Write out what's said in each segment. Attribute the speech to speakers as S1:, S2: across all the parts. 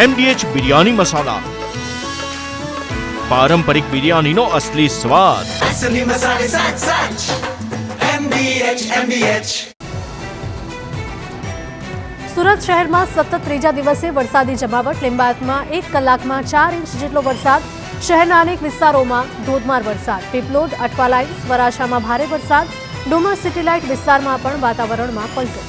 S1: MDH biryani મસાલા, પારંપરિક બિરયાનીનો અસલી સ્વાદ.
S2: असली मसाले सच सच MDH.
S3: સુરત શહેરમાં સતત ત્રીજા દિવસે વરસાદી જમાવટ. લિંબાયતમાં 1 કલાકમાં 4 ઇંચ જેટલો વરસાદ. શહેરના અનેક વિસ્તારોમાં ધોધમાર વરસાદ. પીપલોદ, અઠવાલાઇન્સ, વરાછામાં ભારે વરસાદ. ડુમસ સિટીલાઇટ વિસ્તારમાં પણ વાતાવરણમાં પલટો.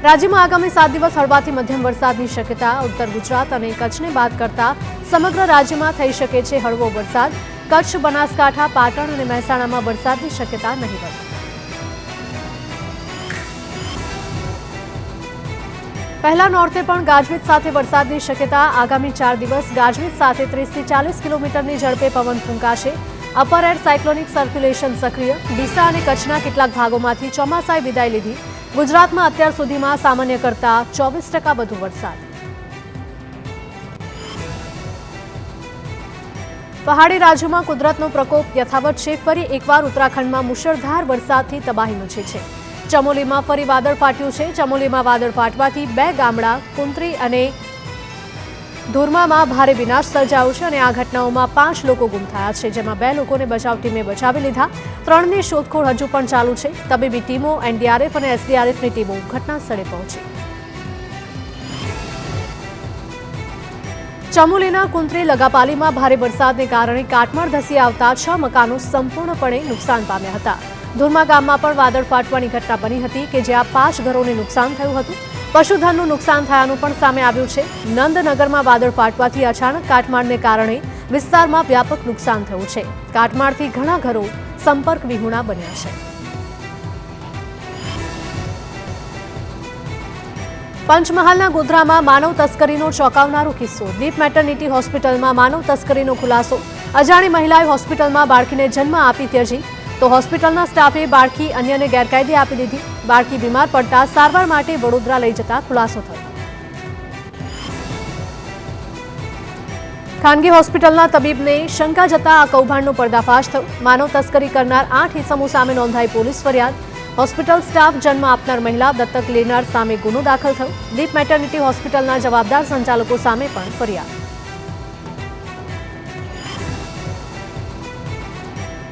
S3: રાજ્યમાં આગામી 7 દિવસ હળવાથી મધ્યમ વરસાદની શક્યતા. ઉત્તર ગુજરાત અને કચ્છને બાદ કરતા સમગ્ર રાજ્યમાં થઈ શકે છે હળવો વરસાદ. કચ્છ, બનાસકાંઠા, પાટણ અને મહેસાણામાં વરસાદની શક્યતા નહીવત. પહેલા નોર્તે પણ ગાજવીજ સાથે વરસાદની શક્યતા. આગામી 4 દિવસ ગાજવીજ સાથે 30 થી 40 કિલોમીટરની ઝડપે પવન ફૂંકાશે. અપર એર સાયક્લોનિક સર્ક્યુલેશન સક્રિય. ડીસા અને કચ્છના કેટલાક ભાગોમાંથી ચોમાસાએ વિદાય લીધી. ગુજરાતમાં અત્યાર સુધીમાં સામાન્ય કરતાં 24% વધુ વરસાદ. પહાડી રાજ્યોમાં કુદરતનો પ્રકોપ યથાવત છે. ફરી એકવાર ઉત્તરાખંડમાં મુશળધાર વરસાદથી તબાહી મચી છે. ચમોલીમાં ફરી વાદળ ફાટ્યું છે. ચમોલીમાં વાદળ ફાટવાથી 2 ગામડા કુંત્રી અને ધુરમામાં ભારે વિનાશ સર્જાયો છે અને આ ઘટનાઓમાં 5 લોકો ગુમ થયા છે, જેમાં 2 લોકોને બચાવ ટીમે બચાવી લીધા. 3ની શોધખોળ હજુ પણ ચાલુ છે. તબીબી ટીમો, NDRF અને SDRFની ટીમો ઘટના સ્થળે પહોંચી. ચમોલીના કુંત્રી લગાપાલીમાં ભારે વરસાદને કારણે કાટમાળ ધસી આવતા 6 મકાનો સંપૂર્ણપણે નુકસાન પામ્યા હતા. ધુરમા ગામમાં પણ વાદળ ફાટવાની ઘટના બની હતી કે જ્યાં 5 ઘરોને નુકસાન થયું હતું. પશુધનનું નુકસાન થયાનું પણ સામે આવ્યું છે. નંદનગરમાં વાદળ ફાટવાથી અચાનક કાટમાળને કારણે વિસ્તારમાં વ્યાપક નુકસાન થયું છે. કાટમાળથી ઘણા ઘરો સંપર્ક વિહોણા બન્યા છે. પંચમહાલના ગોધરામાં માનવ તસ્કરીનો ચોંકાવનારો કિસ્સો. દીપ મેટર્નિટી હોસ્પિટલમાં માનવ તસ્કરીનો ખુલાસો. અજાણી મહિલાએ હોસ્પિટલમાં બાળકીને જન્મ આપી ત્યજી તો હોસ્પિટલના સ્ટાફે બાળકી અન્યને ગેરકાયદે આપી દીધી. બાળકી બીમાર પડતા સારવાર માટે વડોદરા લઈ જતા ખુલાસો થયો. ખાનગી હોસ્પિટલના તબીબને શંકા જતા આ કૌભાંડનો પર્દાફાશ થયો. માનવ તસ્કરી કરનાર 8 ઇસમો સામે નોંધાઈ પોલીસ ફરિયાદ. હોસ્પિટલ સ્ટાફ જન્મ આપનાર મહિલા, દત્તક લેનાર સામે ગુનો દાખલ થયો. દીપ મેટર્નિટી હોસ્પિટલના જવાબદાર સંચાલકો સામે પણ ફરિયાદ.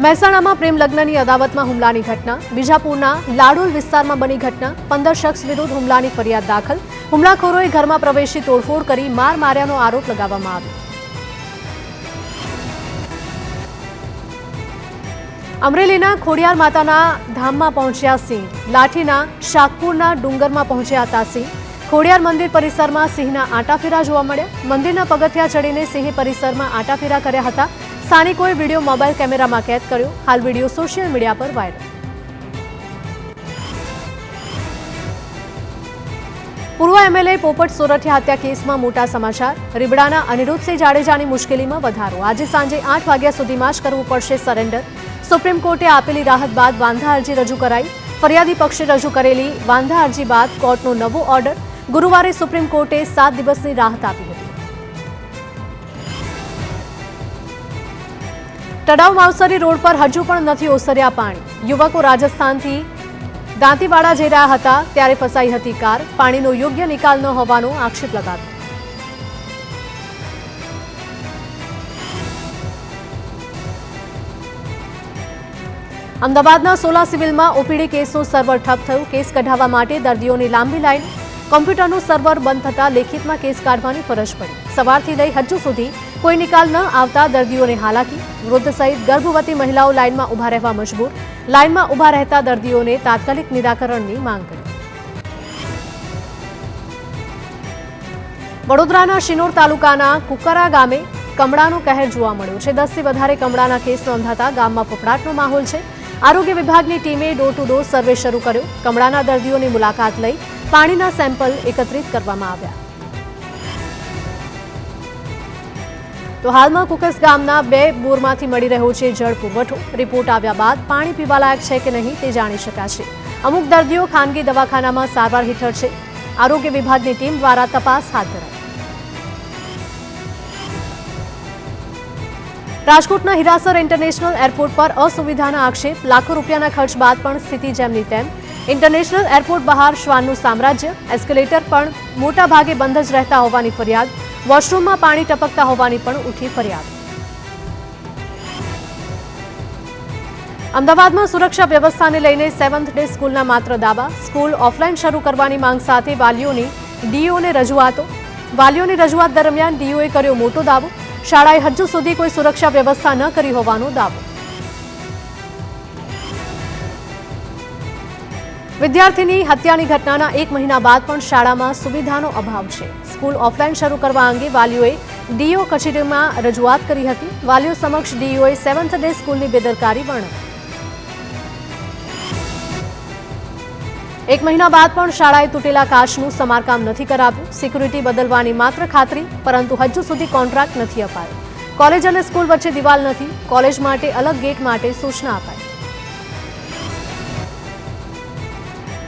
S3: મહેસાણામાં પ્રેમ લગ્નની અદાવતમાં હુમલાની ઘટના. બીજાપુરના લાડોલ વિસ્તારમાં બની ઘટના. 15 શખ્સ વિરુદ્ધ હુમલાની ફરિયાદ દાખલ. હુમલાખોરોએ ઘરમાં પ્રવેશી તોડફોડ કરી માર માર્યાનો આરોપ લગાવવામાં આવ્યો. અમરેલીના ખોડિયાર માતાના ધામમાં પહોંચ્યા સિંહ. લાઠીના શાકપુરના ડુંગરમાં પહોંચ્યા હતા સિંહ. ખોડિયાર મંદિર પરિસરમાં સિંહના આંટાફેરા જોવા મળ્યા. મંદિરના પગથિયા ચડીને સિંહે પરિસરમાં આંટાફેરા કર્યા હતા. સ્થાનિકોએ વિડીયો મોબાઈલ કેમેરામાં કેદ કર્યો. હાલ વિડીયો સોશિયલ મીડિયા પર વાયરલ. પૂર્વ MLA પોપટ સોરઠિયા હત્યા કેસમાં મોટા સમાચાર. રીબડાના અનિરુદ્ધસિંહ જાડેજાની મુશ્કેલીમાં વધારો. આજે સાંજે 8 વાગ્યા સુધીમાં જ કરવું પડશે સરેન્ડર. સુપ્રીમ કોર્ટે આપેલી રાહત બાદ વાંધા અરજી રજૂ કરાઈ. ફરિયાદી પક્ષે રજૂ કરેલી વાંધા અરજી બાદ કોર્ટનો નવો ઓર્ડર. ગુરુવારે સુપ્રીમ કોર્ટે 7 દિવસની રાહત આપી હતી. તળાવ માવસરી રોડ પર હજુ પણ નથી ઓસર્યા પાણી. યુવકો રાજસ્થાનથી દાંતીવાડા જઈ રહ્યા હતા ત્યારે ફસાઈ હતી કાર. પાણીનો યોગ્ય નિકાલ ન હોવાનો આક્ષેપ લગાવ્યો. અમદાવાદના સોલા સિવિલમાં OPD કેસનું સર્વર ઠપ થયું. કેસ કઢાવવા માટે દર્દીઓની લાંબી લાઈન. કોમ્પ્યુટરનું સર્વર બંધ થતાં લેખિતમાં કેસ કાઢવાની ફરજ પડી. સવારથી લઈ હજુ સુધી કોઈ નિકાલ ન આવતા દર્દીઓને હાલાકી. વૃદ્ધ સહિત ગર્ભવતી મહિલાઓ લાઈનમાં ઊભા રહેવા મજબૂર. લાઈનમાં ઊભા રહેતા દર્દીઓને તાત્કાલિક નિરાકરણની માંગ કરી. વડોદરાના શિનોર તાલુકાના કુકરા ગામે કમળાનો કહેર જોવા મળ્યો છે. 10થી વધારે કમળાના કેસ નોંધાતા ગામમાં ફફડાટનો માહોલ છે. આરોગ્ય વિભાગની ટીમે ડોર ટુ ડોર સર્વે શરૂ કર્યો. કમળાના દર્દીઓની મુલાકાત લઈ પાણીના સેમ્પલ એકત્રિત કરવામાં આવ્યા. તો હાલમાં કુકસ ગામના 2 બોરમાંથી મળી રહ્યો છે જળ પુરવઠો. રિપોર્ટ આવ્યા બાદ પાણી પીવાલાયક છે કે નહીં તે જાણી શકાશે. અમુક દર્દીઓ ખાનગી દવાખાનામાં સારવાર હેઠળ છે. આરોગ્ય વિભાગની ટીમ દ્વારા તપાસ હાથ ધરાઈ. રાજકોટના હિરાસર ઇન્ટરનેશનલ એરપોર્ટ પર અસુવિધાના આક્ષેપ, લાખો રૂપિયાના ખર્ચ બાદ પણ સ્થિતિ જેમની તેમ. ઇન્ટરનેશનલ એરપોર્ટ બહાર શ્વાનનું સામ્રાજ્ય, એસ્કેલેટર પણ મોટા ભાગે બંધ જ રહેતા હોવાની ફરિયાદ, વોશરૂમમાં પાણી ટપકતા હોવાની પણ ઉઠી ફરિયાદ. અમદાવાદમાં સુરક્ષા વ્યવસ્થાને લઈને 7th ડે સ્કૂલના માત્ર દાવા, સ્કૂલ ઓફલાઈન શરૂ કરવાની માંગ સાથે વાલીઓની ડીઓને રજૂઆતો. વાલીઓની રજૂઆત દરમિયાન ડીઓએ કર્યો મોટો દાવો, શાળાએ હજુ સુધી કોઈ સુરક્ષા વ્યવસ્થા ન કરી હોવાનો દાવો. વિદ્યાર્થીની હત્યાની ઘટનાના 1 મહિના બાદ પણ શાળામાં સુવિધાનો અભાવ છે. સ્કૂલ ઓફલાઈન શરૂ કરવા અંગે વાલીઓએ ડીઓ કચેરીમાં રજૂઆત કરી હતી. વાલીઓ સમક્ષ ડીઓએ 7th ડે સ્કૂલની બેદરકારી વર્ણવી. 1 મહિના બાદ પણ શાળાએ તૂટેલા કાચનું સમારકામ નથી કરાવ્યું. સિક્યુરિટી બદલવાની માત્ર ખાતરી, પરંતુ હજુ સુધી કોન્ટ્રાક્ટ નથી અપાયો. કોલેજ અને સ્કૂલ વચ્ચે દિવાલ નથી. કોલેજ માટે અલગ ગેટ માટે સૂચના અપાઈ.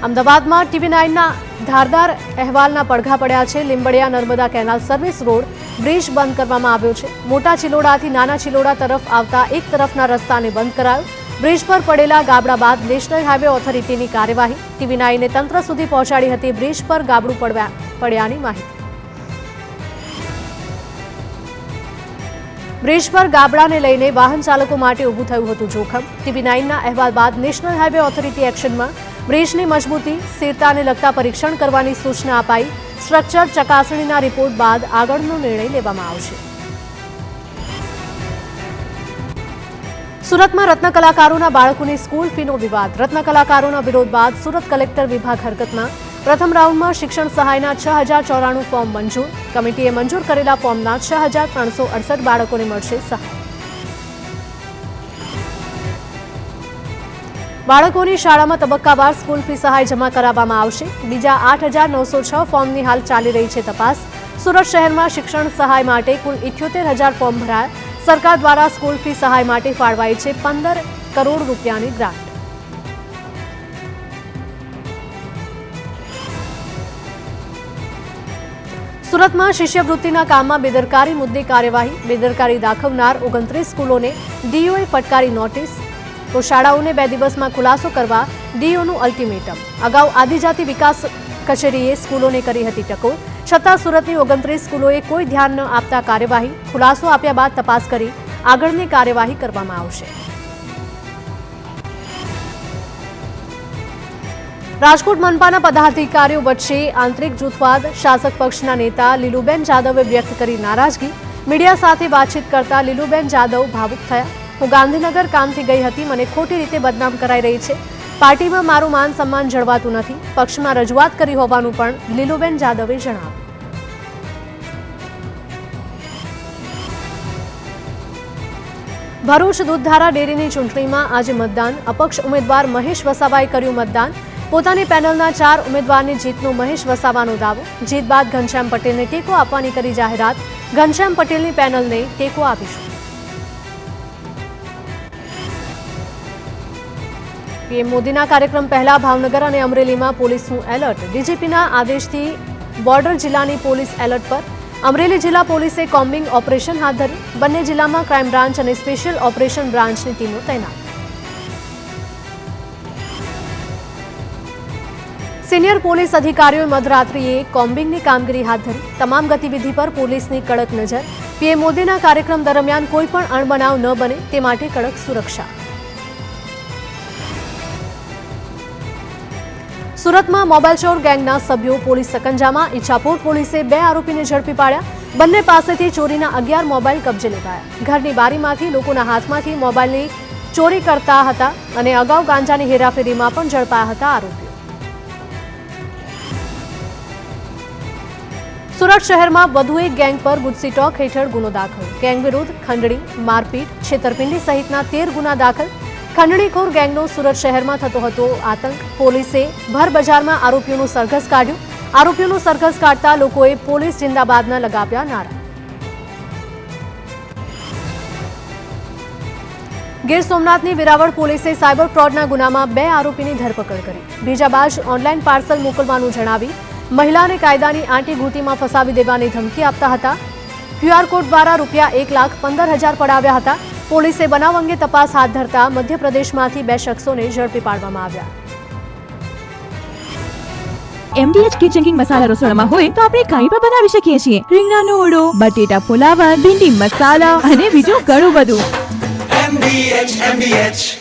S3: અમદાવાદમાં TV9ના ધારદાર અહેવાલના પડઘા પડ્યા છે. Limbadia Narmada canal service road bridge બંધ કરવામાં આવ્યો છે. મોટા ચિલોડાથી નાના ચિલોડા તરફ આવતા એક તરફના રસ્તાને બંધ કરાયો. બ્રિજ પર પડેલા ગાબડા બાદ નેશનલ હાઈવે ઓથોરિટીની કાર્યવાહી. TV9એ તંત્ર સુધી પહોંચાડી હતી બ્રિજ પર ગાબડું પડ્યાની માહિતી. બ્રિજ પર ગાબડાને લઈને વાહન ચાલકો માટે ઊભું થયું હતું જોખમ. TV9ના અહેવાલ બાદ નેશનલ હાઈવે ઓથોરિટી એક્શનમાં. બ્રિજની મજબૂતી, સ્થિરતાને લગતા પરીક્ષણ કરવાની સૂચના અપાઈ. સ્ટ્રક્ચર ચકાસણીના રિપોર્ટ બાદ આગળનો નિર્ણય લેવામાં આવશે. સુરતમાં રત્ન કલાકારોના બાળકોની સ્કૂલ ફીનો વિવાદ. રત્ન કલાકારોના વિરોધ બાદ સુરત કલેક્ટર વિભાગ હરકતમાં. પ્રથમ રાઉન્ડમાં શિક્ષણ સહાયના 6094 ફોર્મ મંજૂર. કમિટીએ મંજૂર કરેલા ફોર્મના 6368 બાળકોને મળશે સહાય. બાળકોની શાળામાં તબક્કાવાર સ્કૂલ ફી સહાય જમા કરાવવામાં આવશે. બીજા 8906 ફોર્મની હાલ ચાલી રહી છે તપાસ. સુરત શહેરમાં શિક્ષણ સહાય માટે કુલ 78,000 ફોર્મ ભરાયા. સરકાર દ્વારા સ્કૂલ ફી સહાય માટે ફાળવાઈ છે 15 કરોડ રૂપિયાની ગ્રાન્ટ. સુરતમાં શિષ્યવૃત્તિના કામમાં બેદરકારી મુદ્દે કાર્યવાહી. બેદરકારી દાખવનાર 29 સ્કૂલોને ડીઓએ ફટકારી નોટિસ. તો શાળાઓને 2 દિવસમાં ખુલાસો કરવા ડીઓનું અલ્ટિમેટમ. અગાઉ આદિજાતિ વિકાસ કચેરીએ સ્કૂલોને કરી હતી ટકોર. છતાં સુરતની 29 સ્કૂલોએ કોઈ ધ્યાન ન આપતા કાર્યવાહી. ખુલાસો આપ્યા બાદ તપાસ કરી આગળની કાર્યવાહી કરવામાં આવશે. રાજકોટ મનપાના પદાધિકારીઓ વચ્ચે આંતરિક જૂથવાદ. શાસક પક્ષના નેતા લીલુબેન જાદવે વ્યક્ત કરી નારાજગી. મીડિયા સાથે વાતચીત કરતા લીલુબેન જાદવ ભાવુક થયા. હું ગાંધીનગર કામથી ગઈ હતી. મને ખોટી રીતે બદનામ કરાઈ રહી છે. પાર્ટીમાં મારું માન સન્માન જળવાતું નથી. પક્ષમાં રજૂઆત કરી હોવાનું પણ લીલુબેન જાદવે જણાવ્યું. ભરૂચ દૂધધારા ડેરીની ચૂંટણીમાં આજે મતદાન. અપક્ષ ઉમેદવાર મહેશ વસાવાએ કર્યું મતદાન. પોતાની પેનલના 4 ઉમેદવારની જીતનો મહેશ વસાવાનો દાવો. જીત બાદ ઘનશ્યામ પટેલને ટેકો આપવાની કરી જાહેરાત. ઘનશ્યામ પટેલની પેનલને ટેકો આપીશું. પીએમ મોદીના કાર્યક્રમ પહેલા ભાવનગર અને અમરેલીમાં પોલીસનું એલર્ટ. ડીજીપીના આદેશથી બોર્ડર જિલ્લાની પોલીસ એલર્ટ પર. અમરેલી જિલ્લા પોલીસે કોમ્બિંગ ઓપરેશન હાથ ધર્યું. બંને જિલ્લામાં ક્રાઇમ બ્રાન્ચ અને સ્પેશિયલ ઓપરેશન બ્રાન્ચની ટીમો તૈનાત. સિનિયર પોલીસ અધિકારીઓએ મધરાત્રિએ કોમ્બિંગની કામગીરી હાથ ધરી. તમામ ગતિવિધિ પર પોલીસની કડક નજર. પીએમ મોદીના કાર્યક્રમ દરમિયાન કોઈ પણ અણબનાવ ન બને તે માટે કડક સુરક્ષા. સુરતમાં મોબાઈલ ચોર ગેંગના સભ્યો પોલીસ સકંજામાં. ઈચ્છાપુર પોલીસે 2 આરોપીને ઝડપી પાડ્યા. બંને પાસેથી ચોરીના 11 મોબાઈલ કબજે લેવાયા. ઘરની બારીમાંથી લોકોના હાથમાંથી મોબાઈલની ચોરી કરતા હતા અને અગાઉ ગાંજાની હેરાફેરીમાં પણ ઝડપાયા હતા આરોપીઓ. સુરત શહેરમાં વધુ એક ગેંગ પર ગુજસી ટોક હેઠળ ગુનો દાખલ. ગેંગ વિરુદ્ધ ખંડણી, મારપીટ, છેતરપિંડી સહિતના 13 ગુના દાખલ. ખંડણીખોર ગેંગનો સુરત શહેરમાં થતો હતો આતંક. પોલીસે ભર બજારમાં આરોપીઓનું સરઘસ કાઢ્યું. આરોપીઓનું સરઘસ કાઢતા લોકોએ પોલીસ જિંદાબાદના લગાવ્યા નારા. ગીર સોમનાથની વેરાવળ પોલીસે સાયબર ફ્રોડના ગુનામાં 2 આરોપીની ધરપકડ કરી. ભેજાબાજ ઓનલાઈન પાર્સલ મોકલવાનું જણાવી મહિલાને કાયદાની આંટીઘૂંટીમાં ફસાવી દેવાની ધમકી આપતા હતા. ક્યુઆર કોડ દ્વારા રૂપિયા 1,15,000 પડાવ્યા હતા. પોલીસે બનાવ અંગે તપાસ હાથ ધરતા મધ્યપ્રદેશમાંથી 2 શખ્સોને ઝડપી પાડવામાં આવ્યા.
S4: MDH કિચન કિંગ મસાલા રસોડામાં હોય તો આપણે કંઈ પણ બનાવી શકીએ છીએ. રીંગણાનો ઓળો, બટેટા ફુલાવર, ભીંડી મસાલા અને બીજું ઘણું બધું.
S2: MDH